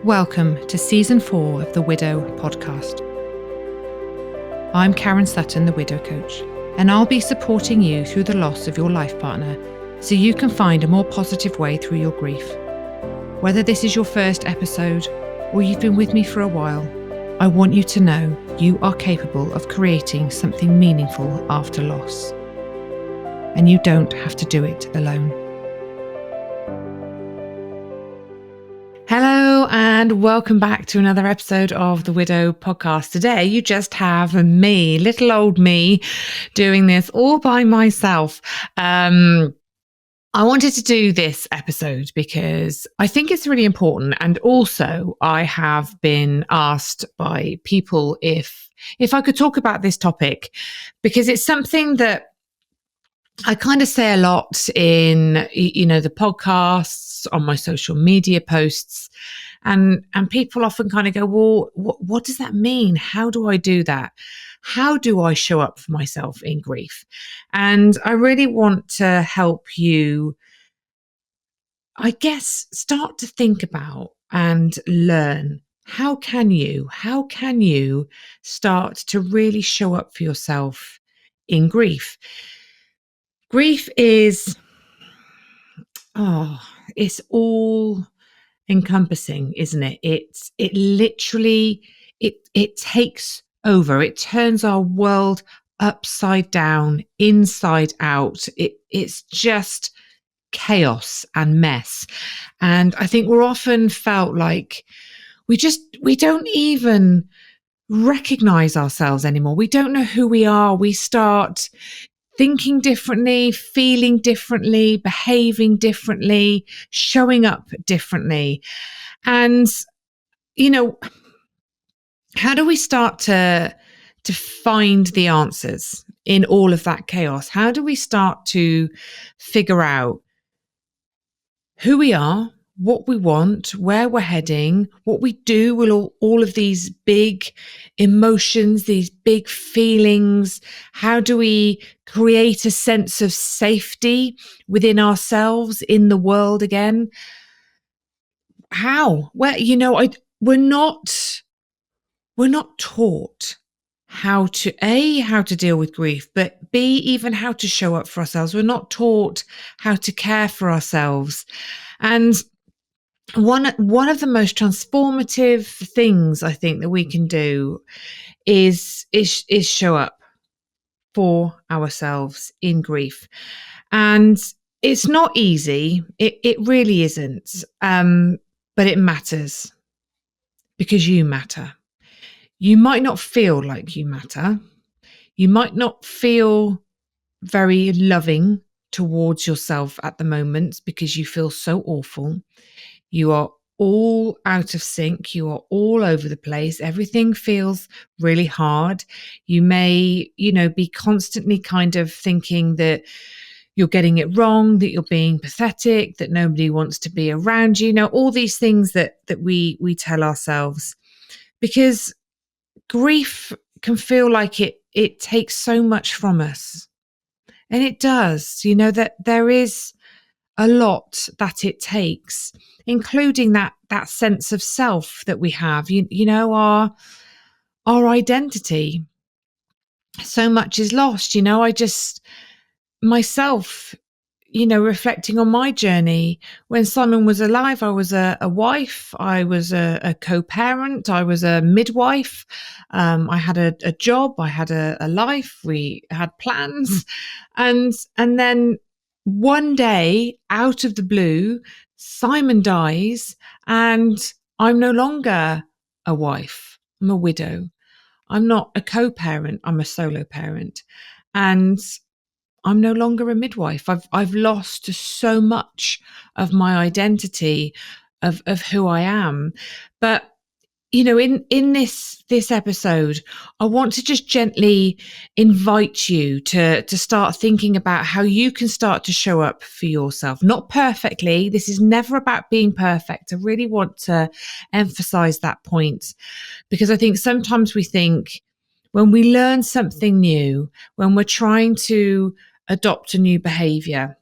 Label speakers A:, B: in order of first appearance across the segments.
A: Welcome to Season 4 of the Widow Podcast. I'm Karen Sutton, the Widow Coach, and I'll be supporting you through the loss of your life partner so you can find a more positive way through your grief. Whether this is your first episode or you've been with me for a while, I want you to know you are capable of creating something meaningful after loss. And you don't have to do it alone. Hello and welcome back to another episode of the Widow Podcast. Today you just have me, little old me, doing this all by myself. I wanted to do this episode because I think it's really important, and also I have been asked by people if I could talk about this topic, because it's something that I kind of say a lot in, the podcasts, on my social media posts, and people often kind of go, well, what does that mean? How do I do that? How do I show up for myself in grief? And I really want to help you, I guess, start to think about and learn. How can you start to really show up for yourself in grief? Grief is, it's all encompassing, isn't it? It literally, it takes over. It turns our world upside down, inside out. It's just chaos and mess. And I think we're often felt like we don't even recognize ourselves anymore. We don't know who we are. We start thinking differently, feeling differently, behaving differently, showing up differently. And, how do we start to find the answers in all of that chaos? How do we start to figure out who we are, what we want, where we're heading, what we do with all of these big emotions, these big feelings? How do we create a sense of safety within ourselves, in the world again? How? Well, we're not taught how to deal with grief, but B, even how to show up for ourselves. We're not taught how to care for ourselves. And one of the most transformative things I think that we can do is show up for ourselves in grief. And it's not easy. It really isn't. But it matters, because you matter. You might not feel like you matter. You might not feel very loving towards yourself at the moment because you feel so awful. You are all out of sync. You are all over the place. Everything feels really hard. You may, be constantly kind of thinking that you're getting it wrong, that you're being pathetic, that nobody wants to be around you. All these things that we tell ourselves, because grief can feel like it takes so much from us. And it does, that there is a lot that it takes, including that sense of self that we have, our identity. So much is lost. I just, myself, reflecting on my journey. When Simon was alive, I was a wife, I was a co-parent, I was a midwife, I had a job, I had a life, we had plans. And then one day, out of the blue, Simon dies, and I'm no longer a wife, I'm a widow. I'm not a co-parent, I'm a solo parent. And I'm no longer a midwife. I've lost so much of my identity, of who I am. But in this episode, I want to just gently invite you to start thinking about how you can start to show up for yourself. Not perfectly. This is never about being perfect. I really want to emphasize that point, because I think sometimes we think, when we learn something new, when we're trying to adopt a new behavior,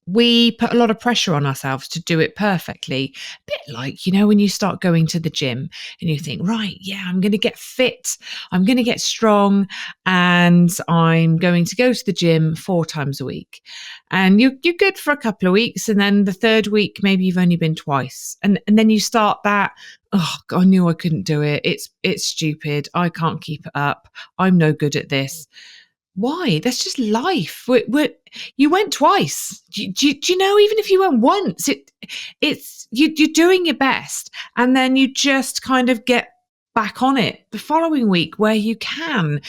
A: we put a lot of pressure on ourselves to do it perfectly. A bit like, when you start going to the gym and you think, right, yeah, I'm going to get fit, I'm going to get strong, and I'm going to go to the gym 4 times a week. And you're good for a couple of weeks. And then the third week, maybe you've only been twice. And then you start that, oh, God, I knew I couldn't do it. It's stupid. I can't keep it up. I'm no good at this. Why? That's just life. You went twice. Do you know? Even if you went once, you're doing your best, and then you just kind of get back on it the following week where you can.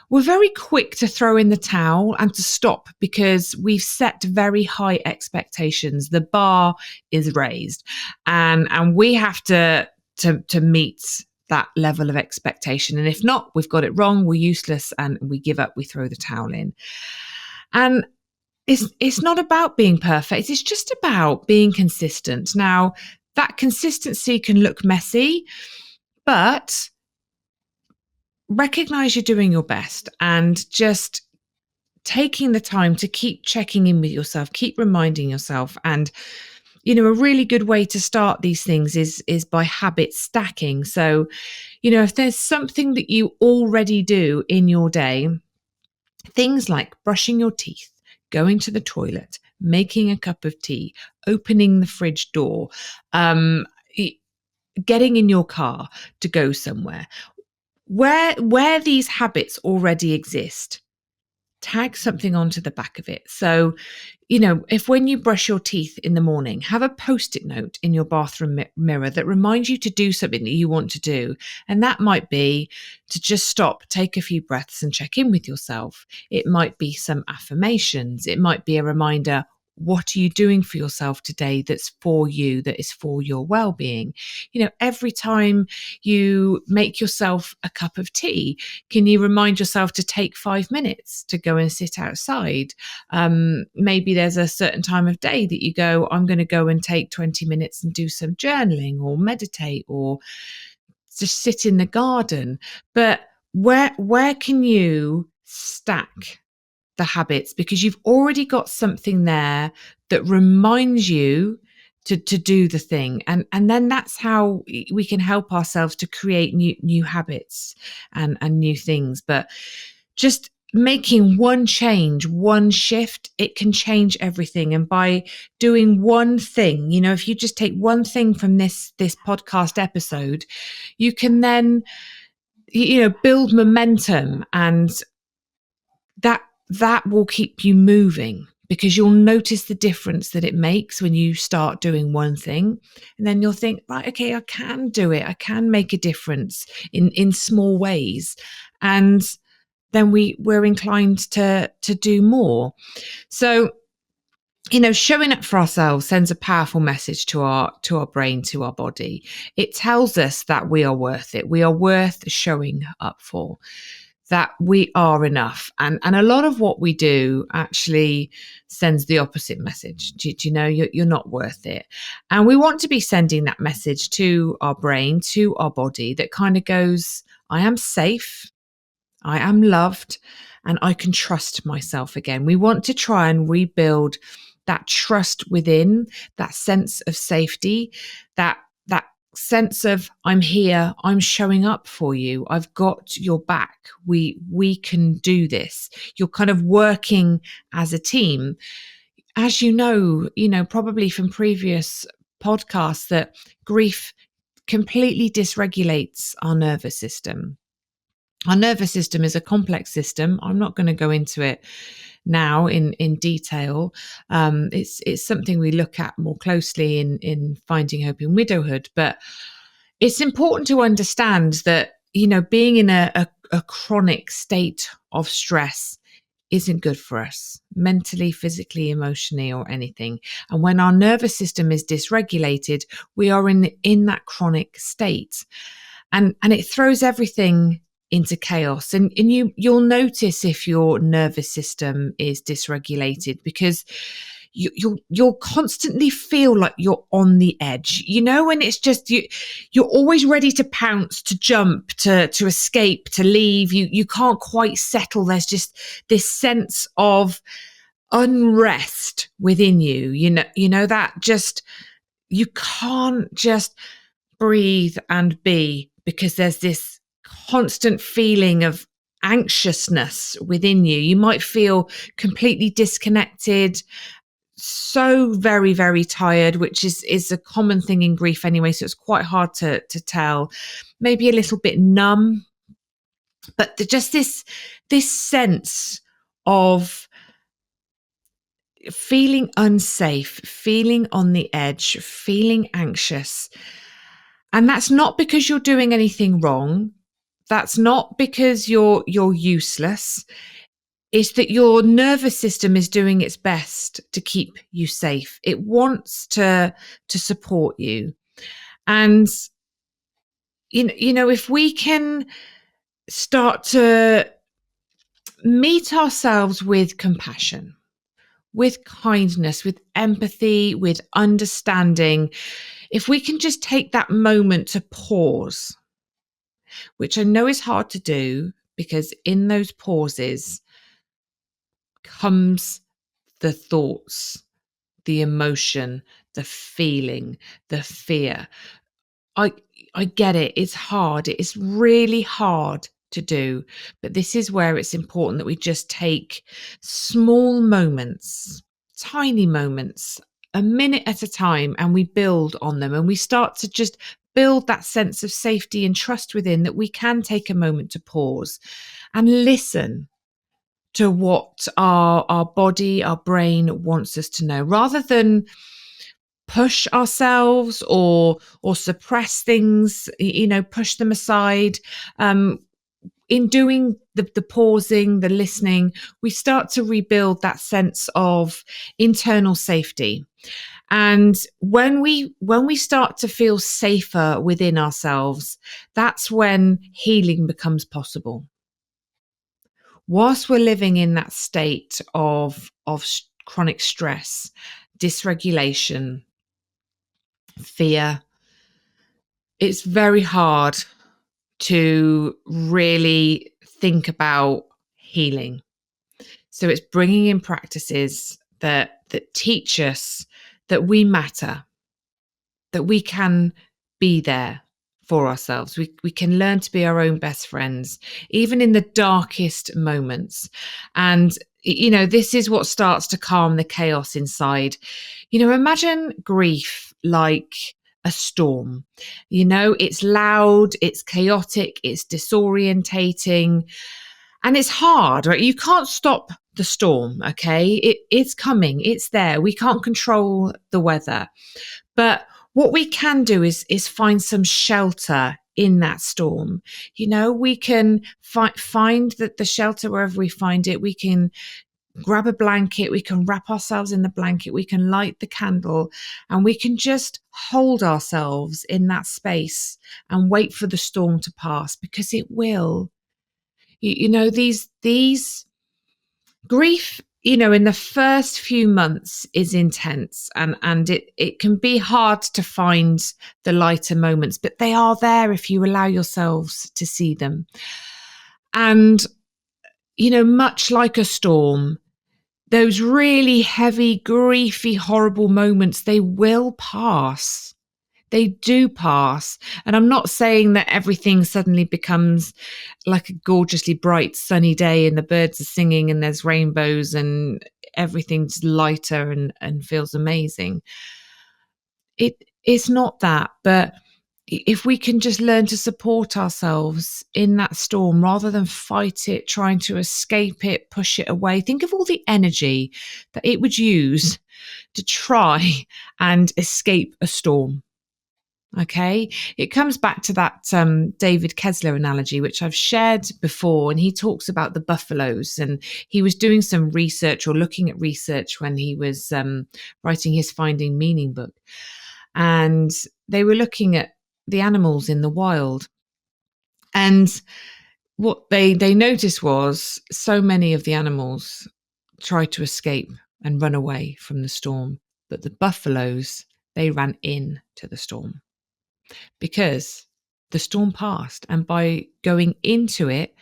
A: We're very quick to throw in the towel and to stop because we've set very high expectations. The bar is raised, and we have to meet that level of expectation. And if not, we've got it wrong, we're useless, and we give up, we throw the towel in. And it's not about being perfect, it's just about being consistent. Now, that consistency can look messy, but recognize you're doing your best and just taking the time to keep checking in with yourself, keep reminding yourself. And a really good way to start these things is by habit stacking. So, if there's something that you already do in your day, things like brushing your teeth, going to the toilet, making a cup of tea, opening the fridge door, getting in your car to go somewhere, where these habits already exist, tag something onto the back of it. So, if when you brush your teeth in the morning, have a post-it note in your bathroom mirror that reminds you to do something that you want to do. And that might be to just stop, take a few breaths and check in with yourself. It might be some affirmations. It might be a reminder, what are you doing for yourself today that's for you, that is for your well-being? Every time you make yourself a cup of tea, can you remind yourself to take 5 minutes to go and sit outside? Maybe there's a certain time of day that you go, I'm going to go and take 20 minutes and do some journaling or meditate or just sit in the garden. But where can you stack the habits, because you've already got something there that reminds you to do the thing, and then that's how we can help ourselves to create new habits and new things. But just making one change, one shift, it can change everything. And by doing one thing, if you just take one thing from this podcast episode, you can then build momentum, and that will keep you moving, because you'll notice the difference that it makes when you start doing one thing. And then you'll think, right, okay, I can do it. I can make a difference in small ways. And then we're inclined to do more. So, showing up for ourselves sends a powerful message to our brain, to our body. It tells us that we are worth it. We are worth showing up for, that we are enough. And a lot of what we do actually sends the opposite message. Do you know, you're not worth it. And we want to be sending that message to our brain, to our body, that kind of goes, I am safe, I am loved, and I can trust myself again. We want to try and rebuild that trust within, that sense of safety, that sense of, I'm here, I'm showing up for you, I've got your back, we can do this. You're kind of working as a team. As you know, probably from previous podcasts, that grief completely dysregulates our nervous system. Our nervous system is a complex system. I'm not going to go into it now in detail. It's something we look at more closely in Finding Hope in Widowhood. But it's important to understand that, being in a chronic state of stress isn't good for us mentally, physically, emotionally, or anything. And when our nervous system is dysregulated, we are in that chronic state. And it throws everything into chaos. And you'll notice if your nervous system is dysregulated, because you'll constantly feel like you're on the edge, and it's just you're always ready to pounce, to jump, to escape, to leave. You can't quite settle. There's just this sense of, unrest within you. You know that just, you can't just breathe and be, because there's this constant feeling of anxiousness within you. You might feel completely disconnected, so very, very tired, which is a common thing in grief anyway. So it's quite hard to tell. Maybe a little bit numb, but just this sense of feeling unsafe, feeling on the edge, feeling anxious. And that's not because you're doing anything wrong. That's not because you're useless. It's that your nervous system is doing its best to keep you safe. It wants to support you. And if we can start to meet ourselves with compassion, with kindness, with empathy, with understanding, if we can just take that moment to pause, which I know is hard to do, because in those pauses comes the thoughts, the emotion, the feeling, the fear. I I get it. It's hard. It is really hard to do, but this is where it's important that we just take small moments, tiny moments, a minute at a time, and we build on them, and we start to just build that sense of safety and trust within, that we can take a moment to pause and listen to what our body, our brain wants us to know, rather than push ourselves or suppress things, push them aside. In doing the pausing, the listening, we start to rebuild that sense of internal safety. And when we start to feel safer within ourselves, that's when healing becomes possible. Whilst we're living in that state of chronic stress, dysregulation, fear, it's very hard to really think about healing. So it's bringing in practices that teach us that we matter, that we can be there for ourselves. We can learn to be our own best friends, even in the darkest moments. And, this is what starts to calm the chaos inside. Imagine grief like a storm. It's loud, it's chaotic, it's disorientating, and it's hard, right? You can't stop the storm, okay? It's coming, it's there. We can't control the weather. But what we can do is find some shelter in that storm. We can find the shelter wherever we find it. We can grab a blanket, we can wrap ourselves in the blanket, we can light the candle, and we can just hold ourselves in that space and wait for the storm to pass, because it will. These grief, in the first few months is intense, and it can be hard to find the lighter moments, but they are there if you allow yourselves to see them. And much like a storm, those really heavy, griefy, horrible moments, they will pass. They do pass. And I'm not saying that everything suddenly becomes like a gorgeously bright, sunny day and the birds are singing and there's rainbows and everything's lighter and feels amazing. It's not that. But if we can just learn to support ourselves in that storm rather than fight it, trying to escape it, push it away, think of all the energy that it would use to try and escape a storm. Okay, it comes back to that David Kessler analogy, which I've shared before, and he talks about the buffaloes, and he was doing some research or looking at research when he was writing his Finding Meaning book, and they were looking at the animals in the wild, and what they noticed was so many of the animals tried to escape and run away from the storm, but the buffaloes, they ran into the storm, because the storm passed, and by going into it,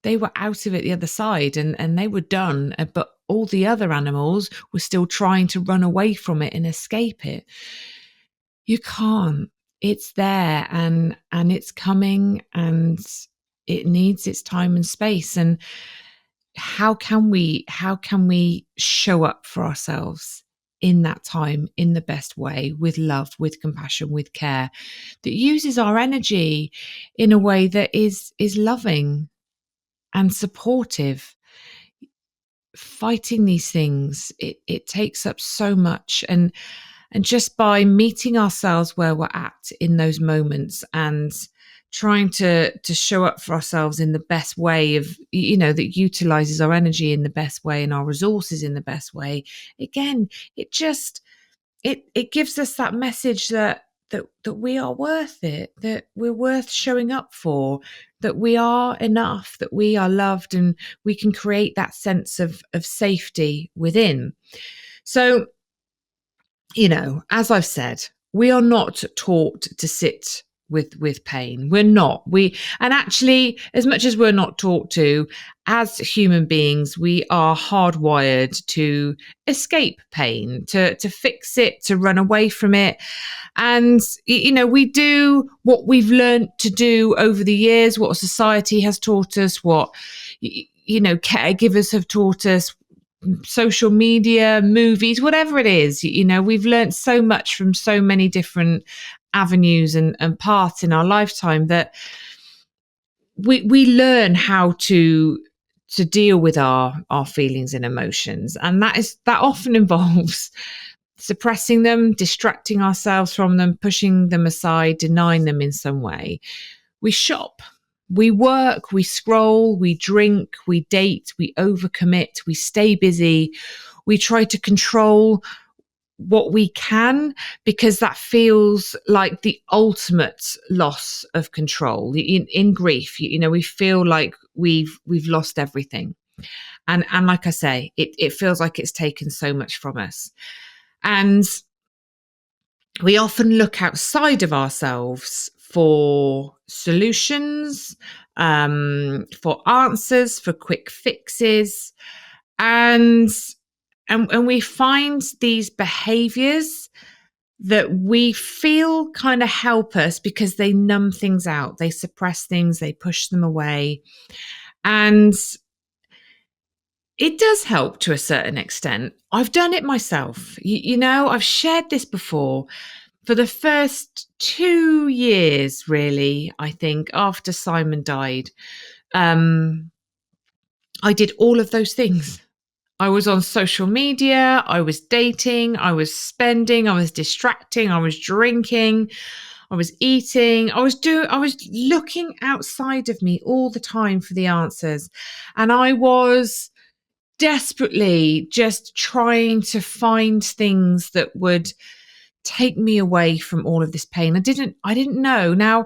A: they were out of it the other side, and they were done. But all the other animals were still trying to run away from it and escape it. You can't. It's there, and it's coming, and it needs its time and space. And how can we show up for ourselves in that time in the best way, with love, with compassion, with care, that uses our energy in a way that is loving and supportive? Fighting these things, it takes up so much. And just by meeting ourselves where we're at in those moments, and trying to show up for ourselves in the best way, of that utilizes our energy in the best way and our resources in the best way, again, it gives us that message that we are worth it, that we're worth showing up for, that we are enough, that we are loved, and we can create that sense of safety within. So, as I've said, we are not taught to sit with pain. We're not. And actually, as much as we're not taught to, as human beings, we are hardwired to escape pain, to fix it, to run away from it. And we do what we've learned to do over the years, what society has taught us, what caregivers have taught us, social media, movies, whatever it is. We've learned so much from so many different avenues and paths in our lifetime, that we learn how to deal with our feelings and emotions. And that often involves suppressing them, distracting ourselves from them, pushing them aside, denying them in some way. We shop, we work, we scroll, we drink, we date, we overcommit, we stay busy, we try to control what we can, because that feels like the ultimate loss of control. In grief, we feel like we've lost everything. And like I say, it feels like it's taken so much from us. And we often look outside of ourselves for solutions, for answers, for quick fixes. And we find these behaviors that we feel kind of help us, because they numb things out, they suppress things, they push them away. And it does help to a certain extent. I've done it myself. I've shared this before. For the first 2 years, really, I think, after Simon died, I did all of those things. I was on social media, I was dating, I was spending, I was distracting, I was drinking, I was eating, I was looking outside of me all the time for the answers. And I was desperately just trying to find things that would take me away from all of this pain. I didn't know. Now,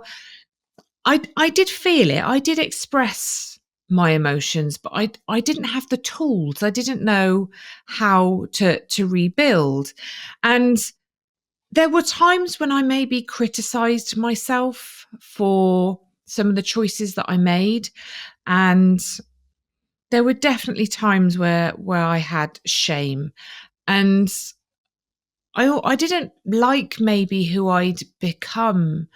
A: I did feel it. I did express my emotions, but I didn't have the tools. I didn't know how to rebuild. And there were times when I maybe criticized myself for some of the choices that I made. And there were definitely times where I had shame, and I didn't like maybe who I'd become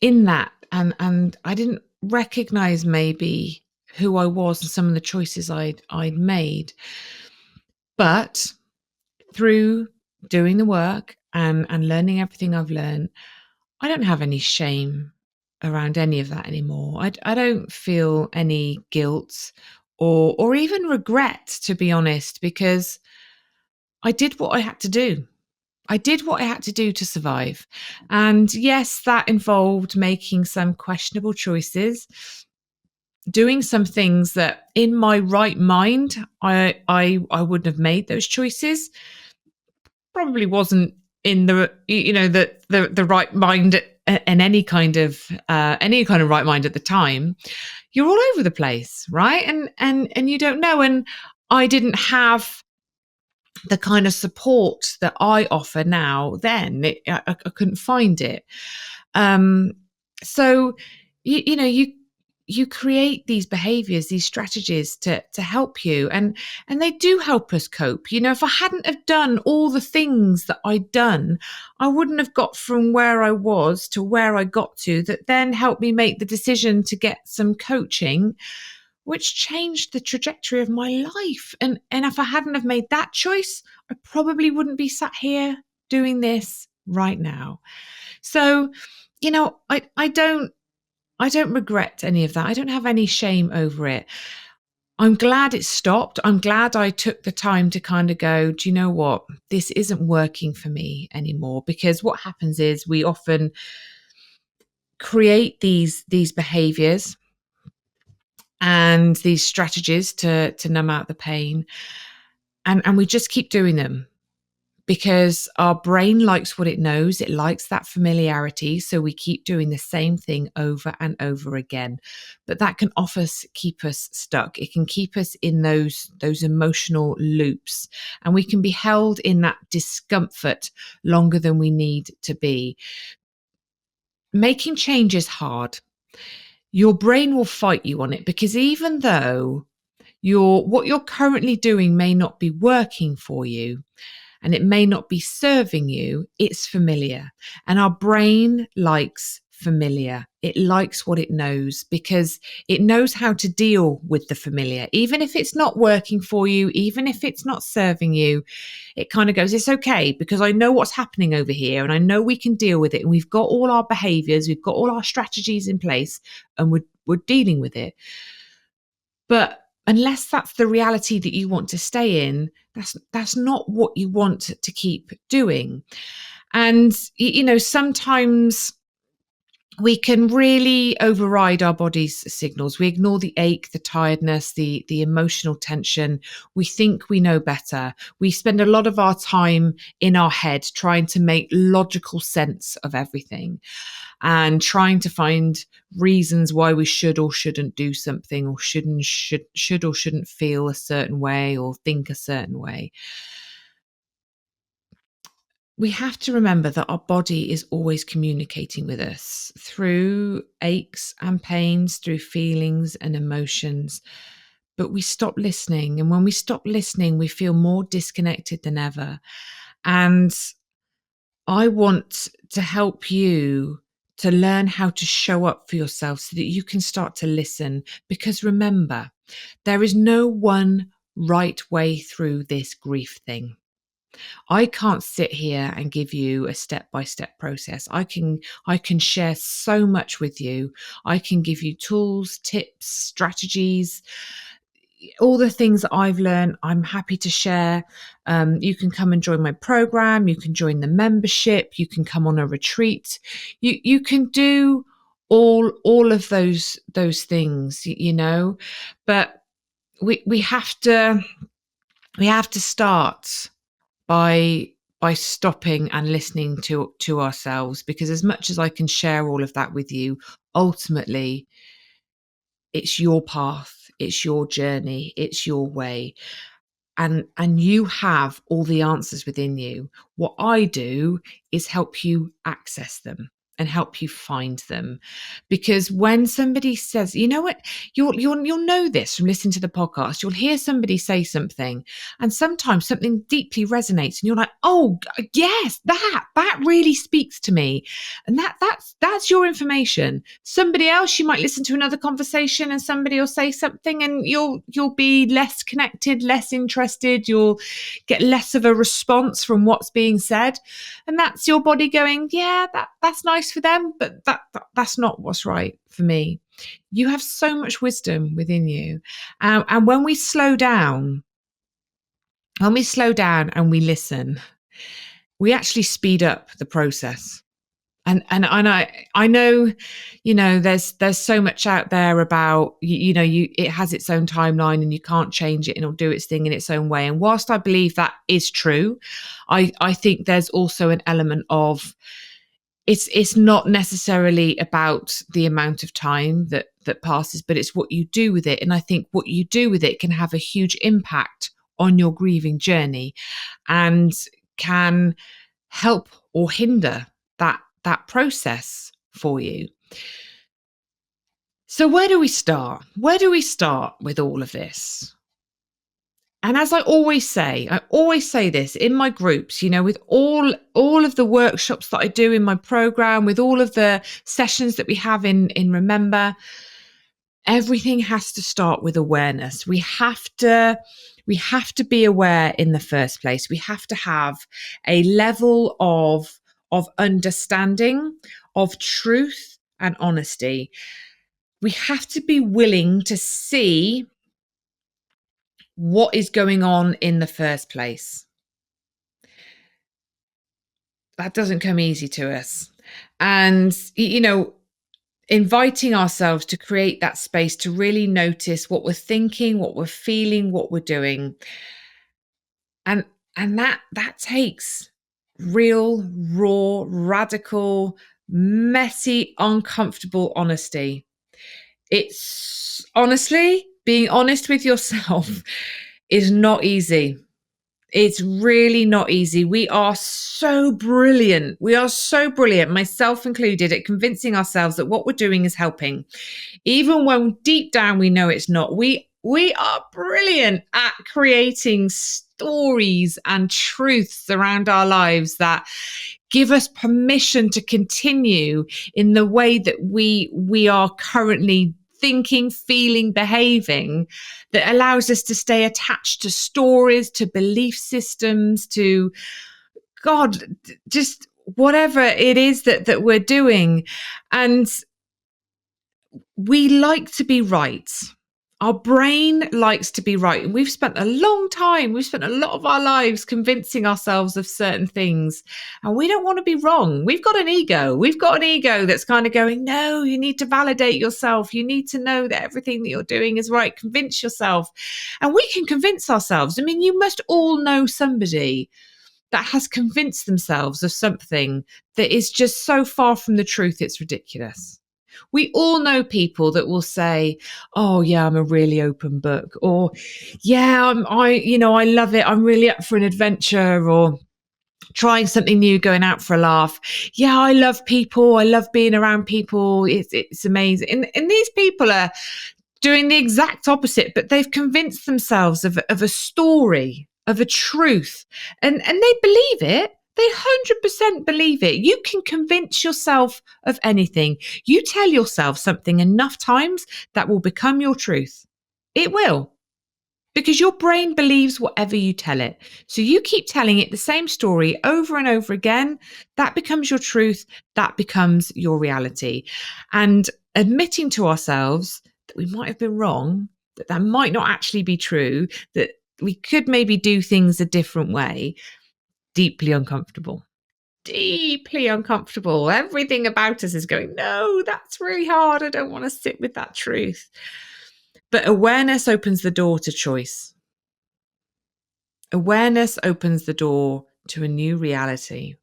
A: in that, and I didn't recognize maybe who I was and some of the choices I'd made. But through doing the work and learning everything I've learned, I don't have any shame around any of that anymore. I don't feel any guilt or even regret, to be honest, because I did what I had to do. I did what I had to do to survive. And yes, that involved making some questionable choices, doing some things that in my right mind, I wouldn't have made those choices. Probably wasn't in the right mind and any kind of right mind at the time. You're all over the place, right? And you don't know. And I didn't have the kind of support that I offer now. Then I couldn't find it. So you you create these behaviors, these strategies to help you, and they do help us cope. If I hadn't have done all the things that I'd done, I wouldn't have got from where I was to where I got to, that then helped me make the decision to get some coaching, which changed the trajectory of my life. And if I hadn't have made that choice, I probably wouldn't be sat here doing this right now. So, I don't regret any of that. I don't have any shame over it. I'm glad it stopped. I'm glad I took the time to kind of go, do you know what? This isn't working for me anymore. Because what happens is we often create these behaviors and these strategies to numb out the pain. And we just keep doing them because our brain likes what it knows. It likes that familiarity. So we keep doing the same thing over and over again. But that can often keep us stuck. It can keep us in those emotional loops, and we can be held in that discomfort longer than we need to be. Making change is hard. Your brain will fight you on it, because even though what you're currently doing may not be working for you, and it may not be serving you, it's familiar. And our brain likes familiar. It likes what it knows, because it knows how to deal with the familiar. Even if it's not working for you, even if it's not serving you, it kind of goes, it's okay, because I know what's happening over here, and I know we can deal with it. And we've got all our behaviors, we've got all our strategies in place, and we're dealing with it. But unless that's the reality that you want to stay in, that's not what you want to keep doing. And sometimes we can really override our body's signals. We ignore the ache, the tiredness, the emotional tension. We think we know better. We spend a lot of our time in our head trying to make logical sense of everything, and trying to find reasons why we should or shouldn't do something, or should or shouldn't feel a certain way or think a certain way. We have to remember that our body is always communicating with us through aches and pains, through feelings and emotions. But we stop listening. And when we stop listening, we feel more disconnected than ever. And I want to help you to learn how to show up for yourself so that you can start to listen. Because remember, there is no one right way through this grief thing. I can't sit here and give you a step-by-step process. I can share so much with you. I can give you tools, tips, strategies, all the things that I've learned. I'm happy to share. You can come and join my program. You can join the membership. You can come on a retreat. You can do all of those things, but we have to start by stopping and listening to ourselves. Because as much as I can share all of that with you, ultimately it's your path, it's your journey, it's your way. And you have all the answers within you. What I do is help you access them and help you find them. Because when somebody says, you know what, you'll know this from listening to the podcast. You'll hear somebody say something, and sometimes something deeply resonates, and you're like, oh yes, that really speaks to me. And that's your information. Somebody else, you might listen to another conversation and somebody will say something, and you'll be less connected, less interested. You'll get less of a response from what's being said. And that's your body going, yeah, that's nice for them, but that's not what's right for me. You have so much wisdom within you. And when we slow down and we listen, we actually speed up the process. And I know, there's so much out there about, it has its own timeline and you can't change it, and it'll do its thing in its own way. And whilst I believe that is true, I think there's also an element of, it's not necessarily about the amount of time that passes, but it's what you do with it. And I think what you do with it can have a huge impact on your grieving journey, and can help or hinder that process for you. So where do we start? Where do we start with all of this? And as I always say this in my groups, with all of the workshops that I do in my program, with all of the sessions that we have in Remember, everything has to start with awareness. We have to be aware in the first place. We have to have a level of understanding, of truth and honesty. We have to be willing to see what is going on in the first place. That doesn't come easy to us. And, inviting ourselves to create that space to really notice what we're thinking, what we're feeling, what we're doing. And that takes real, raw, radical, messy, uncomfortable honesty. It's honestly, being honest with yourself is not easy. It's really not easy. We are so brilliant. We are so brilliant, myself included, at convincing ourselves that what we're doing is helping. Even when deep down we know it's not. We are brilliant at creating stories and truths around our lives that give us permission to continue in the way that we are currently thinking, feeling, behaving, that allows us to stay attached to stories, to belief systems, to God, just whatever it is that we're doing. And we like to be right. Our brain likes to be right. And we've spent a lot of our lives convincing ourselves of certain things. And we don't want to be wrong. We've got an ego. We've got an ego that's kind of going, no, you need to validate yourself. You need to know that everything that you're doing is right. Convince yourself. And we can convince ourselves. I mean, you must all know somebody that has convinced themselves of something that is just so far from the truth, it's ridiculous. We all know people that will say, "Oh yeah, I'm a really open book," or "Yeah, I love it. I'm really up for an adventure," or trying something new, going out for a laugh. "Yeah, I love people. I love being around people. It's amazing." And these people are doing the exact opposite, but they've convinced themselves of a story, of a truth, and they believe it. They 100% believe it. You can convince yourself of anything. You tell yourself something enough times that will become your truth. It will, because your brain believes whatever you tell it. So you keep telling it the same story over and over again. That becomes your truth. That becomes your reality. And admitting to ourselves that we might have been wrong, that might not actually be true, that we could maybe do things a different way, deeply uncomfortable. Deeply uncomfortable. Everything about us is going, no, that's really hard. I don't want to sit with that truth. But awareness opens the door to choice. Awareness opens the door to a new reality.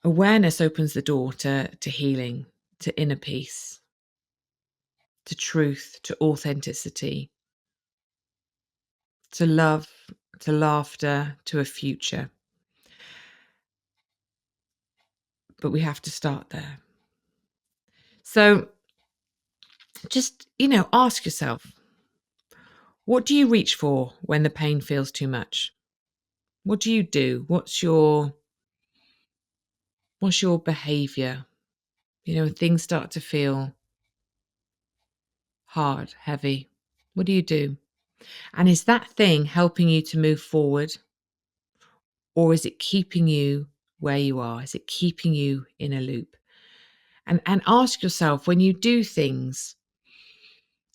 A: Awareness opens the door to healing, to inner peace, to truth, to authenticity, to love, to laughter, to a future. But we have to start there. So just, ask yourself, what do you reach for when the pain feels too much? What do you do? What's your behavior? When things start to feel hard, heavy, what do you do? And is that thing helping you to move forward? Or is it keeping you where you are? Is it keeping you in a loop? And ask yourself, when you do things,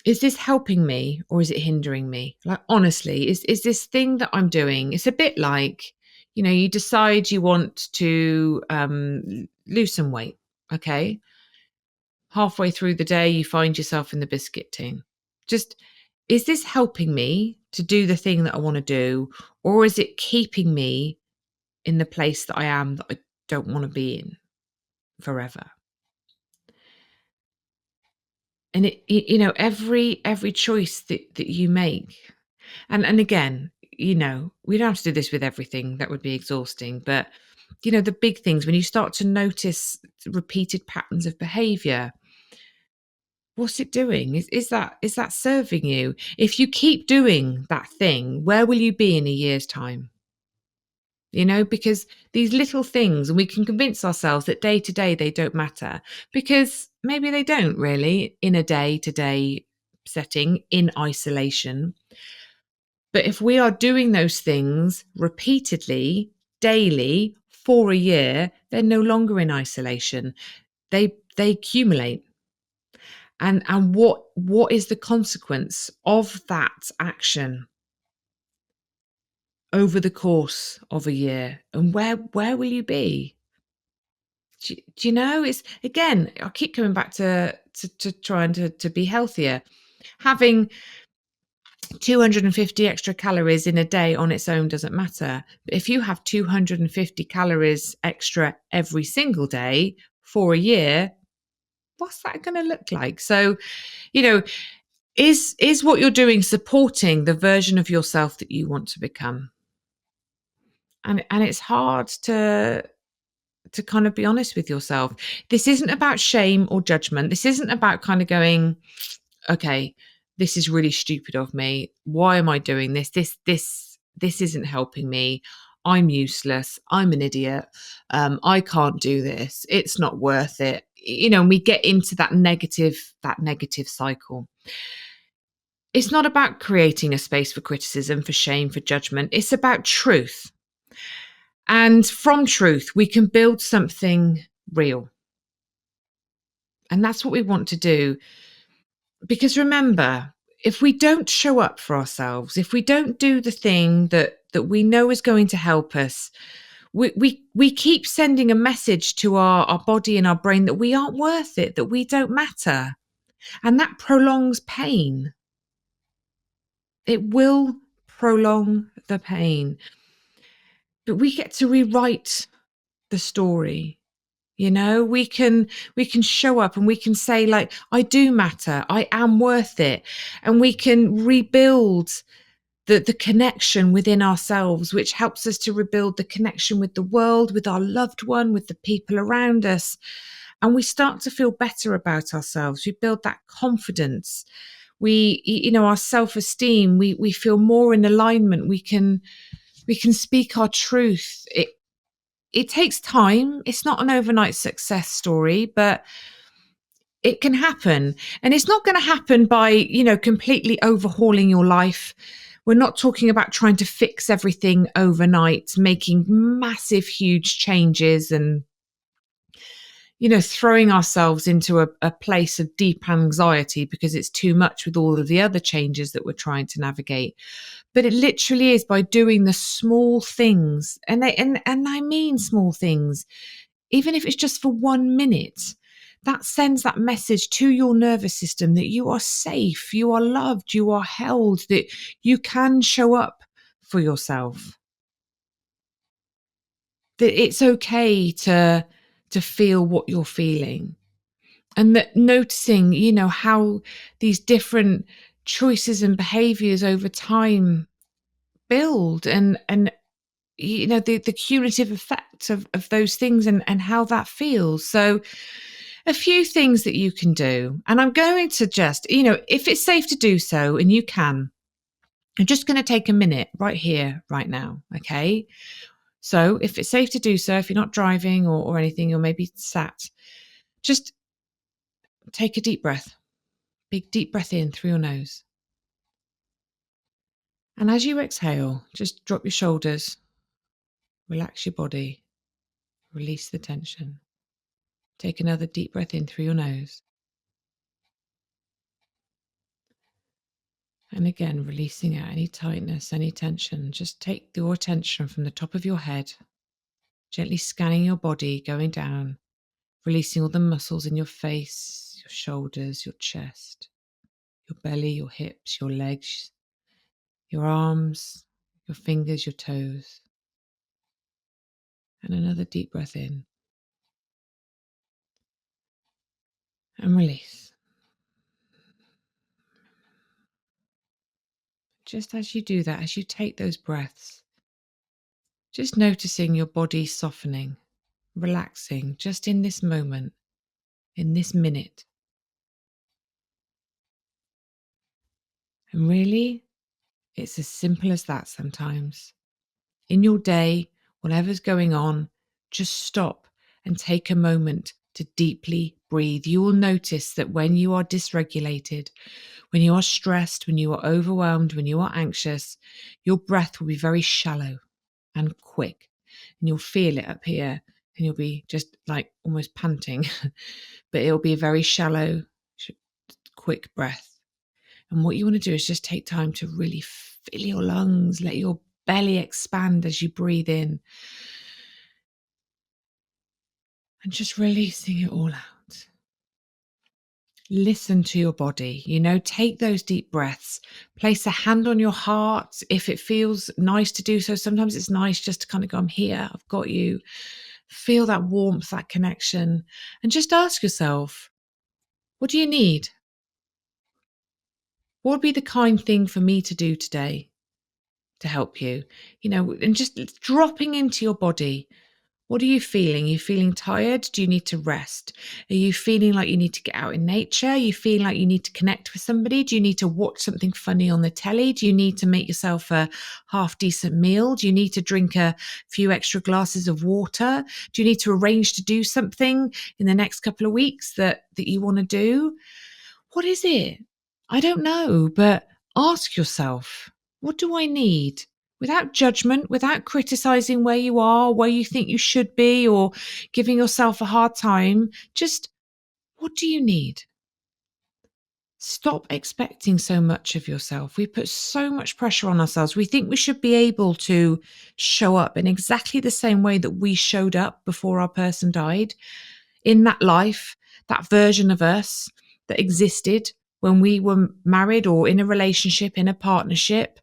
A: is this helping me or is it hindering me? Like, honestly, is this thing that I'm doing, it's a bit like, you decide you want to lose some weight. Okay. Halfway through the day, you find yourself in the biscuit tin. Just, is this helping me to do the thing that I want to do? Or is it keeping me in the place that I am that I don't want to be in forever? And every choice that you make, and again, we don't have to do this with everything. That would be exhausting. But, the big things, when you start to notice repeated patterns of behavior, What's it doing? Is that serving you? If you keep doing that thing, where will you be in a year's time? Because these little things, and we can convince ourselves that day to day they don't matter, because maybe they don't really in a day to day setting in isolation. But if we are doing those things repeatedly, daily, for a year, they're no longer in isolation. They accumulate. And what is the consequence of that action over the course of a year? And where will you be? Do you know? It's again, I keep coming back to trying to be healthier. Having 250 extra calories in a day on its own doesn't matter. But if you have 250 calories extra every single day for a year, what's that going to look like? So, you know, is what you're doing supporting the version of yourself that you want to become? And it's hard to kind of be honest with yourself. This isn't about shame or judgment. This isn't about kind of going, okay, this is really stupid of me. Why am I doing this? This isn't helping me. I'm useless. I'm an idiot. I can't do this. It's not worth it. And we get into that negative cycle. It's not about creating a space for criticism, for shame, for judgment. It's about truth. And from truth, we can build something real. And that's what we want to do. Because remember, if we don't show up for ourselves, if we don't do the thing that we know is going to help us, we keep sending a message to our body and our brain that we aren't worth it, that we don't matter. And that prolongs pain. It will prolong the pain. But we get to rewrite the story. We can show up and we can say, like, I do matter, I am worth it. And we can rebuild the connection within ourselves, which helps us to rebuild the connection with the world, with our loved one, with the people around us. And we start to feel better about ourselves. We build that confidence. Our self-esteem, we feel more in alignment. We can speak our truth. It takes time. It's not an overnight success story, but it can happen. And it's not going to happen by, completely overhauling your life. We're not talking about trying to fix everything overnight, making massive, huge changes and, throwing ourselves into a place of deep anxiety because it's too much with all of the other changes that we're trying to navigate. But it literally is by doing the small things. And I mean small things. Even if it's just for 1 minute, that sends that message to your nervous system that you are safe, you are loved, you are held, that you can show up for yourself. That it's okay to feel what you're feeling. And that noticing, how these different choices and behaviors over time build and the cumulative effect of those things and how that feels. So a few things that you can do, and I'm going to just, if it's safe to do so and you can, I'm just going to take a minute right here right now. Okay, so if it's safe to do so, if you're not driving or anything, or maybe sat, just take a deep breath. Big deep breath in through your nose, and as you exhale, just drop your shoulders, relax your body, release the tension. Take another deep breath in through your nose. And again, releasing out any tightness, any tension. Just take your attention from the top of your head, gently scanning your body, going down, releasing all the muscles in your face, your shoulders, your chest, your belly, your hips, your legs, your arms, your fingers, your toes. And another deep breath in. And release. Just as you do that, as you take those breaths, just noticing your body softening, relaxing just in this moment, in this minute. And really, it's as simple as that sometimes. In your day, whatever's going on, just stop and take a moment to deeply breathe. You will notice that when you are dysregulated, when you are stressed, when you are overwhelmed, when you are anxious, your breath will be very shallow and quick. And you'll feel it up here and you'll be just like almost panting, but it'll be a very shallow, quick breath. And what you want to do is just take time to really fill your lungs, let your belly expand as you breathe in, and just releasing it all out. Listen to your body, take those deep breaths, place a hand on your heart if it feels nice to do so. Sometimes it's nice just to kind of go, I'm here, I've got you. Feel that warmth, that connection, and just ask yourself, what do you need? What would be the kind thing for me to do today to help you? And just dropping into your body. What are you feeling? Are you feeling tired? Do you need to rest? Are you feeling like you need to get out in nature? Are you feeling like you need to connect with somebody? Do you need to watch something funny on the telly? Do you need to make yourself a half decent meal? Do you need to drink a few extra glasses of water? Do you need to arrange to do something in the next couple of weeks that you want to do? What is it? I don't know, but ask yourself, what do I need? Without judgment, without criticizing where you are, where you think you should be, or giving yourself a hard time, just what do you need? Stop expecting so much of yourself. We put so much pressure on ourselves. We think we should be able to show up in exactly the same way that we showed up before our person died, in that life, that version of us that existed when we were married or in a relationship, in a partnership,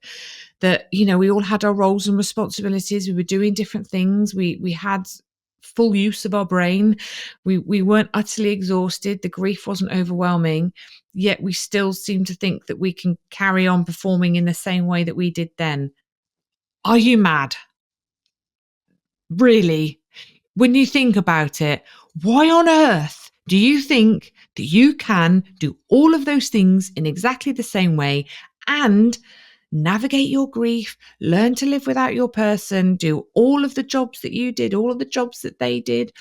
A: that, we all had our roles and responsibilities. We were doing different things. We had full use of our brain. We weren't utterly exhausted. The grief wasn't overwhelming, yet we still seem to think that we can carry on performing in the same way that we did then. Are you mad? Really? When you think about it, why on earth do you think that you can do all of those things in exactly the same way and navigate your grief, learn to live without your person, do all of the jobs that you did, all of the jobs that they did,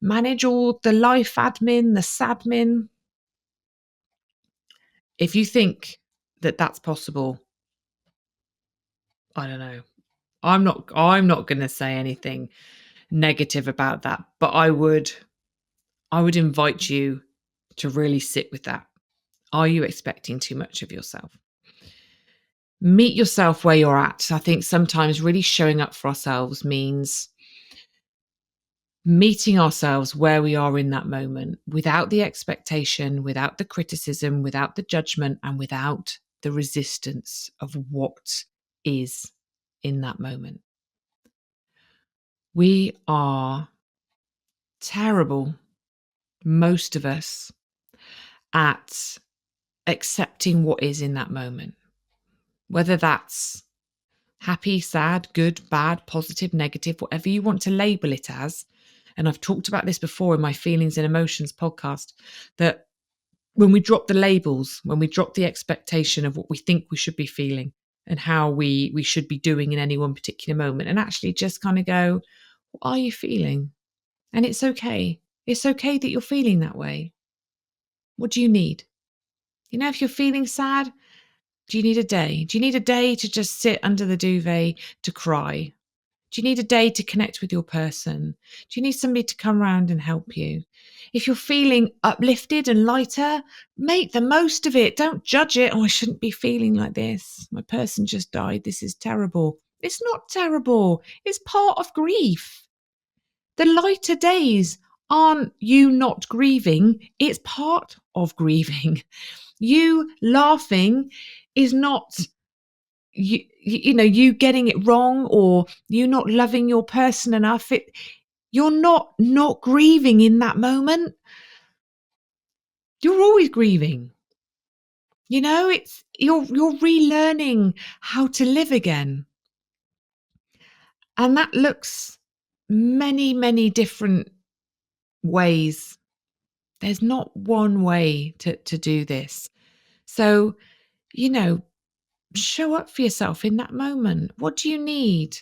A: manage all the life admin, the sadmin? If you think that that's possible, I don't know. I'm not going to say anything negative about that, but I would invite you to really sit with that. Are you expecting too much of yourself? Meet yourself where you're at. I think sometimes really showing up for ourselves means meeting ourselves where we are in that moment, without the expectation, without the criticism, without the judgment, and without the resistance of what is in that moment. We are terrible, most of us, at accepting what is in that moment, whether that's happy, sad, good, bad, positive, negative, whatever you want to label it as. And I've talked about this before in my Feelings and Emotions podcast, that when we drop the labels, when we drop the expectation of what we think we should be feeling and how we should be doing in any one particular moment, and actually just kind of go, what are you feeling? And it's okay. It's okay that you're feeling that way. What do you need? If you're feeling sad, do you need a day? Do you need a day to just sit under the duvet to cry? Do you need a day to connect with your person? Do you need somebody to come around and help you? If you're feeling uplifted and lighter, make the most of it. Don't judge it. Oh, I shouldn't be feeling like this. My person just died. This is terrible. It's not terrible. It's part of grief. The lighter days aren't you not grieving. It's part of grieving. You laughing is not you getting it wrong, or you not loving your person enough. You're not grieving in that moment. You're always grieving. It's you're relearning how to live again, and that looks many, many different ways. There's not one way to do this. So, Show up for yourself in that moment. What do you need?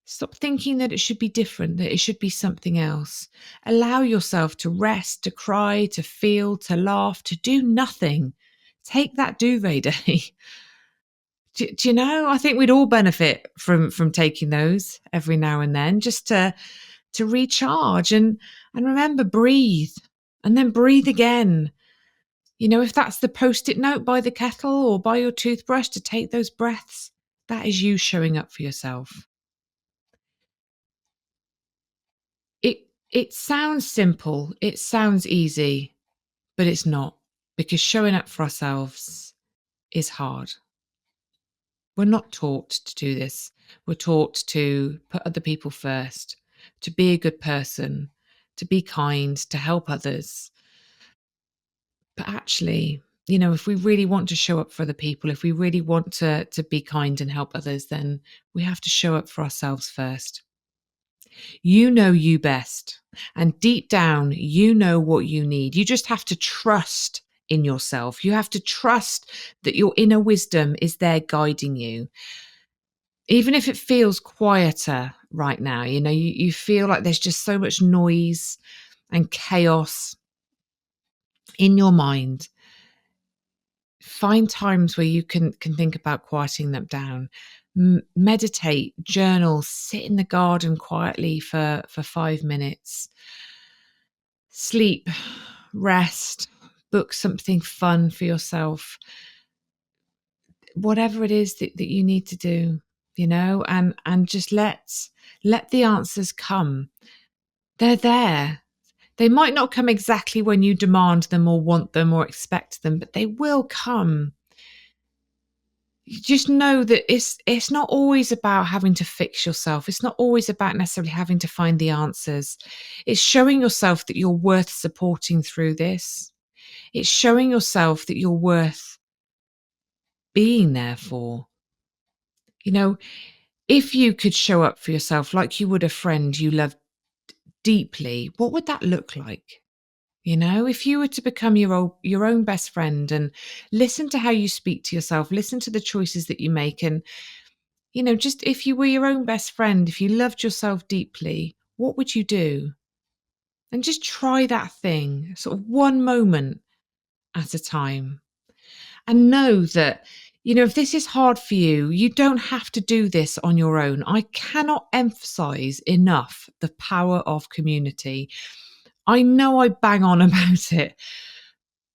A: Stop thinking that it should be different, that it should be something else. Allow yourself to rest, to cry, to feel, to laugh, to do nothing. Take that duvet day. Do you know? I think we'd all benefit from taking those every now and then, just to recharge and remember, breathe, and then breathe again. You know, if that's the post-it note by the kettle or by your toothbrush to take those breaths, that is you showing up for yourself. It sounds simple, it sounds easy, but it's not, because showing up for ourselves is hard. We're not taught to do this. We're taught to put other people first, to be a good person, to be kind, to help others. But actually, you know, if we really want to show up for other people, if we really want to be kind and help others, then we have to show up for ourselves first. You know you best. And deep down, you know what you need. You just have to trust in yourself. You have to trust that your inner wisdom is there guiding you. Even if it feels quieter right now, you know, you feel like there's just so much noise and chaos in your mind. Find times where you can think about quieting them down. Meditate, journal, sit in the garden quietly for 5 minutes. Sleep, rest, book something fun for yourself. Whatever it is that you need to do, you know, and just let the answers come. They're there. They might not come exactly when you demand them or want them or expect them, but they will come. You just know that it's not always about having to fix yourself. It's not always about necessarily having to find the answers. It's showing yourself that you're worth supporting through this. It's showing yourself that you're worth being there for. You know, if you could show up for yourself like you would a friend you love deeply, what would that look like? You know, if you were to become your own best friend and listen to how you speak to yourself, listen to the choices that you make, and you know, just if you were your own best friend, if you loved yourself deeply, what would you do? And just try that thing, sort of one moment at a time. And know that, you know, if this is hard for you, you don't have to do this on your own. I cannot emphasize enough the power of community. I know I bang on about it,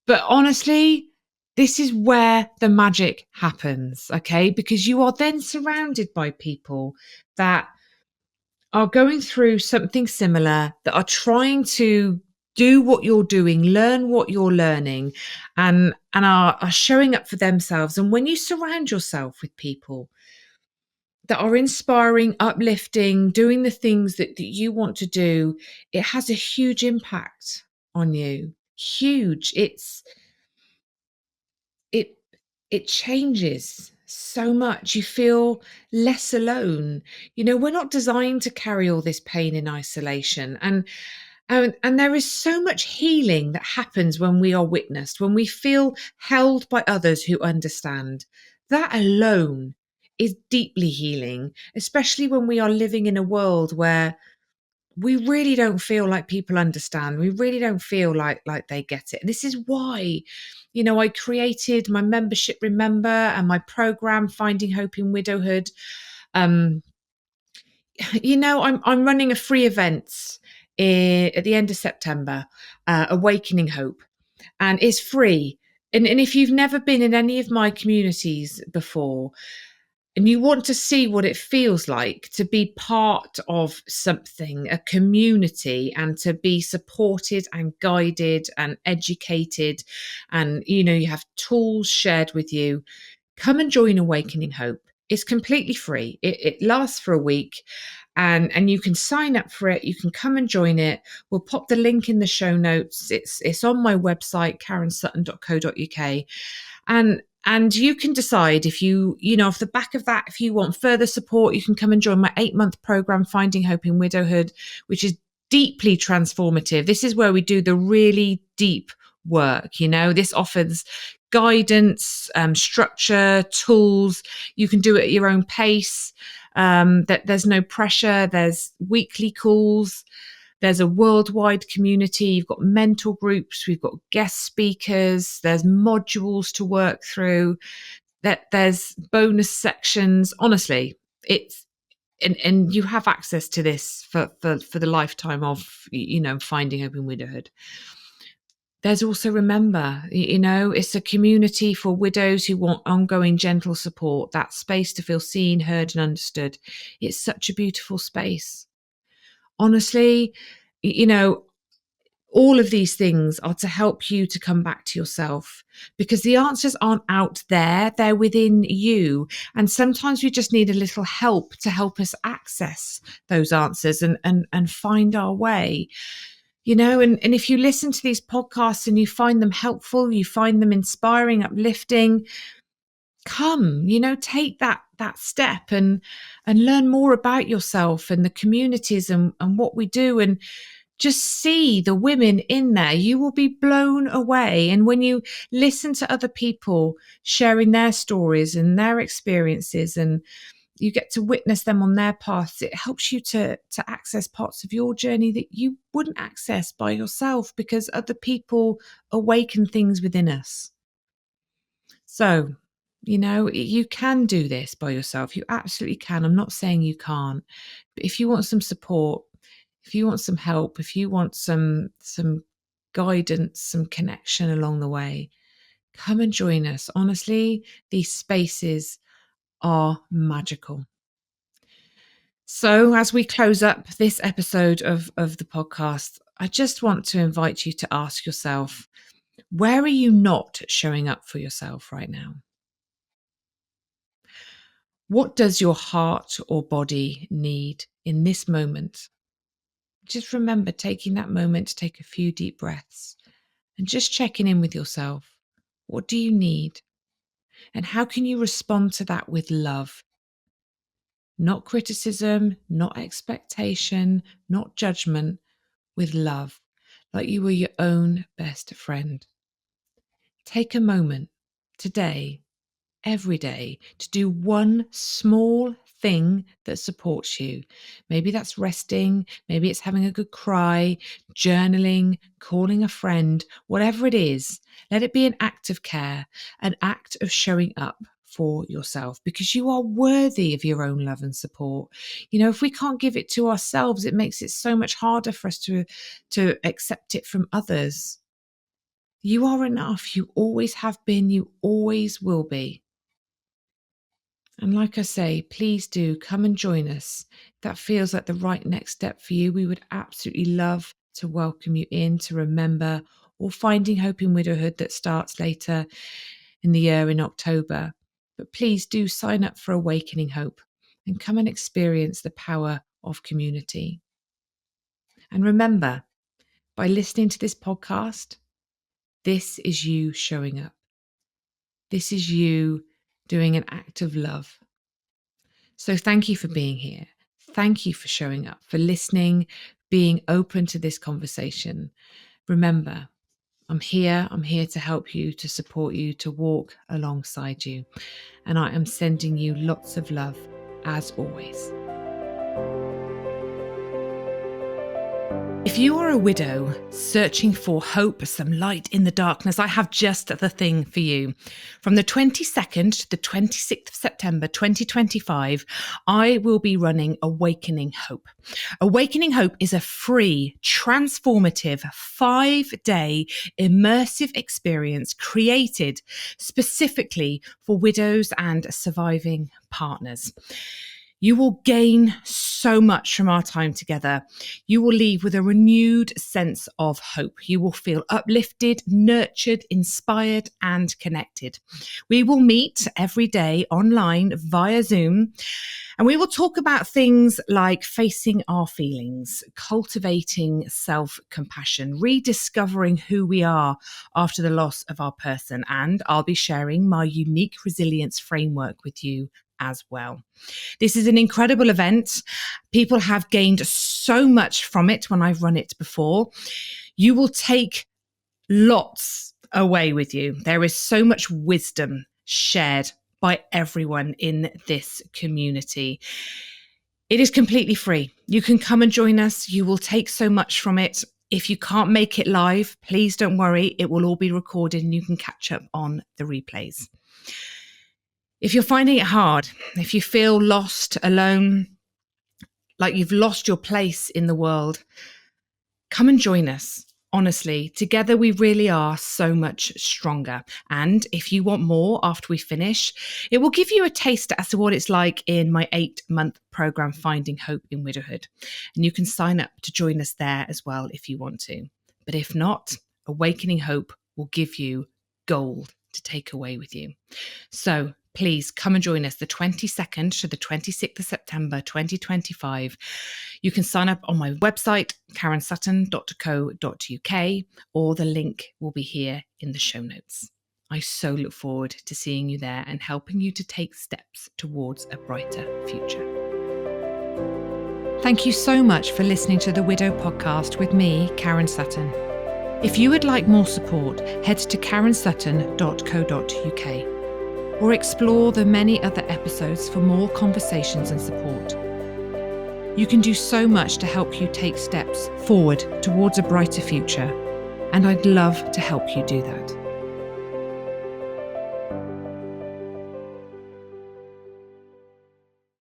A: but honestly, this is where the magic happens, okay? Because you are then surrounded by people that are going through something similar, that are trying to do what you're doing, learn what you're learning, and are showing up for themselves. And when you surround yourself with people that are inspiring, uplifting, doing the things that you want to do, it has a huge impact on you. Huge. It it changes so much. You feel less alone. You know, we're not designed to carry all this pain in isolation. And there is so much healing that happens when we are witnessed, when we feel held by others who understand. That alone is deeply healing, especially when we are living in a world where we really don't feel like people understand. We really don't feel like they get it. This is why, you know, I created my membership, Remember, and my program, Finding Hope in Widowhood. Um, you know, I'm running a free event at the end of September, Awakening Hope, and it's free. And if you've never been in any of my communities before, and you want to see what it feels like to be part of something, a community, and to be supported and guided and educated, and you know, you have tools shared with you, come and join Awakening Hope. It's completely free. It lasts for a week, and you can sign up for it. You can come and join it. We'll pop the link in the show notes. It's on my website, karensutton.co.uk. And you can decide if you know, off the back of that, if you want further support, you can come and join my 8-month program, Finding Hope in Widowhood, which is deeply transformative. This is where we do the really deep work. You know, this offers guidance, structure, tools. You can do it at your own pace. That there's no pressure. There's weekly calls. There's a worldwide community. You've got mentor groups. We've got guest speakers. There's modules to work through. There's bonus sections. Honestly, it's and you have access to this for the lifetime of finding open widowhood. There's also, remember, it's a community for widows who want ongoing gentle support, that space to feel seen, heard, and understood. It's such a beautiful space. Honestly, all of these things are to help you to come back to yourself, because the answers aren't out there, they're within you. And sometimes we just need a little help to help us access those answers and find our way. And if you listen to these podcasts and you find them helpful, you find them inspiring, uplifting, come, take that step and learn more about yourself and the communities and what we do, and just see the women in there. You will be blown away. And when you listen to other people sharing their stories and their experiences, and you get to witness them on their paths, it helps you to access parts of your journey that you wouldn't access by yourself, because other people awaken things within us. So, you can do this by yourself. You absolutely can. I'm not saying you can't. But if you want some support, if you want some help, if you want some guidance, some connection along the way, come and join us. Honestly, these spaces are magical. So as we close up this episode of the podcast, I just want to invite you to ask yourself, where are you not showing up for yourself right now? What does your heart or body need in this moment? Just remember taking that moment to take a few deep breaths and just checking in with yourself. What do you need? And how can you respond to that with love? Not criticism, not expectation, not judgment, with love, like you were your own best friend. Take a moment today, every day, to do one small thing that supports you. Maybe that's resting, maybe it's having a good cry, journaling, calling a friend, whatever it is. Let it be an act of care, an act of showing up for yourself, because you are worthy of your own love and support. If we can't give it to ourselves, it makes it so much harder for us to accept it from others. You are enough. You always have been. You always will be. And like I say, please do come and join us. If that feels like the right next step for you, we would absolutely love to welcome you in to Remember or Finding Hope in Widowhood that starts later in the year in October. But please do sign up for Awakening Hope and come and experience the power of community. And remember, by listening to this podcast, this is you showing up. This is you doing an act of love. So thank you for being here. Thank you for showing up, for listening, being open to this conversation. Remember, I'm here to help you, to support you, to walk alongside you. And I am sending you lots of love, as always. If you are a widow searching for hope, some light in the darkness, I have just the thing for you. From the 22nd to the 26th of September 2025, I will be running Awakening Hope. Awakening Hope is a free, transformative, 5-day immersive experience created specifically for widows and surviving partners. You will gain so much from our time together. You will leave with a renewed sense of hope. You will feel uplifted, nurtured, inspired, and connected. We will meet every day online via Zoom, and we will talk about things like facing our feelings, cultivating self-compassion, rediscovering who we are after the loss of our person, and I'll be sharing my unique resilience framework with you as well. This is an incredible event. People have gained so much from it when I've run it before. You will take lots away with you. There is so much wisdom shared by everyone in this community. It is completely free. You can come and join us. You will take so much from it. If you can't make it live, please don't worry. It will all be recorded and you can catch up on the replays. If you're finding it hard, if you feel lost, alone, like you've lost your place in the world, come and join us. Honestly, together we really are so much stronger. And if you want more after we finish, it will give you a taste as to what it's like in my 8-month program, Finding Hope in Widowhood. And you can sign up to join us there as well if you want to. But if not, Awakening Hope will give you gold to take away with you. So please come and join us the 22nd to the 26th of September 2025. You can sign up on my website, karensutton.co.uk, or the link will be here in the show notes. I so look forward to seeing you there and helping you to take steps towards a brighter future. Thank you so much for listening to the Widow Podcast with me, Karen Sutton. If you would like more support, head to karensutton.co.uk. or explore the many other episodes for more conversations and support. You can do so much to help you take steps forward towards a brighter future, and I'd love to help you do that.